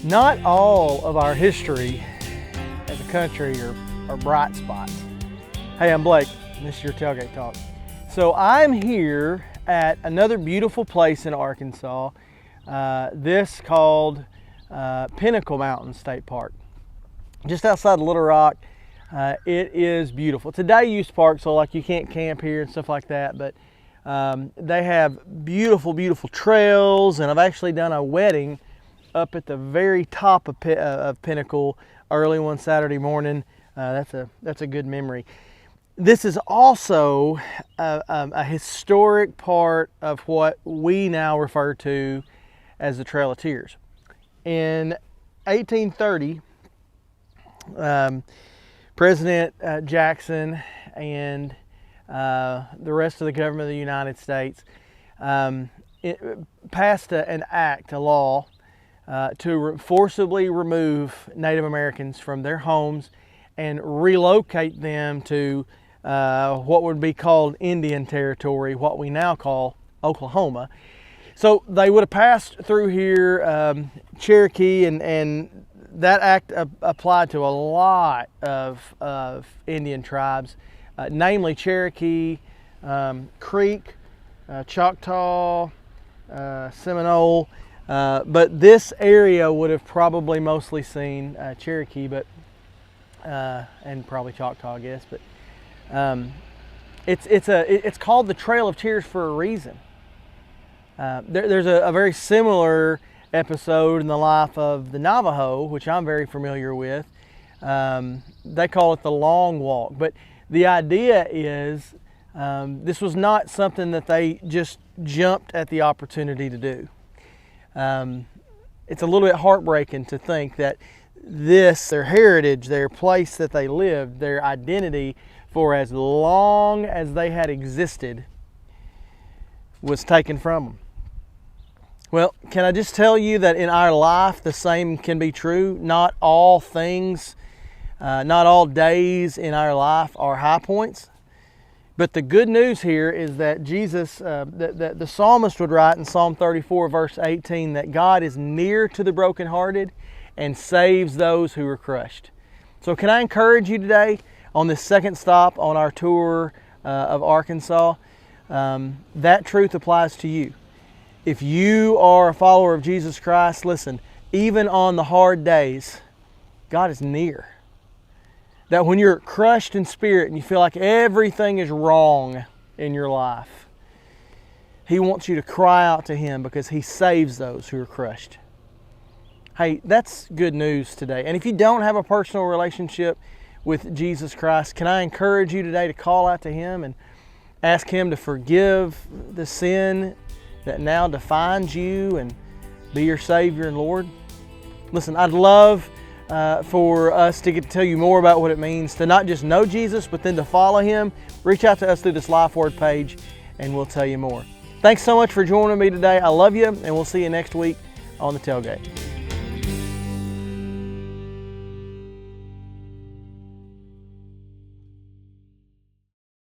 Not all of our history as a country are bright spots. Hey, I'm Blake, and this is your Tailgate Talk. So I'm here at another beautiful place in Arkansas, this called Pinnacle Mountain State Park. Just outside of Little Rock. It is beautiful. It's a day use park, so like you can't camp here and stuff like that, but they have beautiful, beautiful trails, and I've actually done a wedding up at the very top of Pinnacle early one Saturday morning. That's a good memory. This is also a historic part of what we now refer to as the Trail of Tears. In 1830, President Jackson and the rest of the government of the United States passed an act, a law, to forcibly remove Native Americans from their homes and relocate them to what would be called Indian Territory, what we now call Oklahoma. So they would have passed through here, Cherokee, and that act applied to a lot of Indian tribes, namely Cherokee, Creek, Choctaw, Seminole, but this area would have probably mostly seen Cherokee, but and probably Choctaw, I guess. But it's called the Trail of Tears for a reason. There's a very similar episode in the life of the Navajo, which I'm very familiar with. They call it the Long Walk, but the idea is this was not something that they just jumped at the opportunity to do. It's a little bit heartbreaking to think that their heritage, their place that they lived, their identity for as long as they had existed was taken from them. Well, can I just tell you that in our life the same can be true? Not all things, not all days in our life are high points. But the good news here is that Jesus, the psalmist would write in Psalm 34 verse 18 that God is near to the brokenhearted and saves those who are crushed. So can I encourage you today on this second stop on our tour of Arkansas? That truth applies to you. If you are a follower of Jesus Christ, listen, even on the hard days, God is near. That when you're crushed in spirit and you feel like everything is wrong in your life, He wants you to cry out to Him because He saves those who are crushed. Hey, that's good news today. And if you don't have a personal relationship with Jesus Christ, can I encourage you today to call out to Him and ask Him to forgive the sin that now defines you and be your Savior and Lord? Listen, I'd love for us to get to tell you more about what it means to not just know Jesus, but then to follow Him. Reach out to us through this Life Word page and we'll tell you more. Thanks so much for joining me today. I love you, and we'll see you next week on the Tailgate.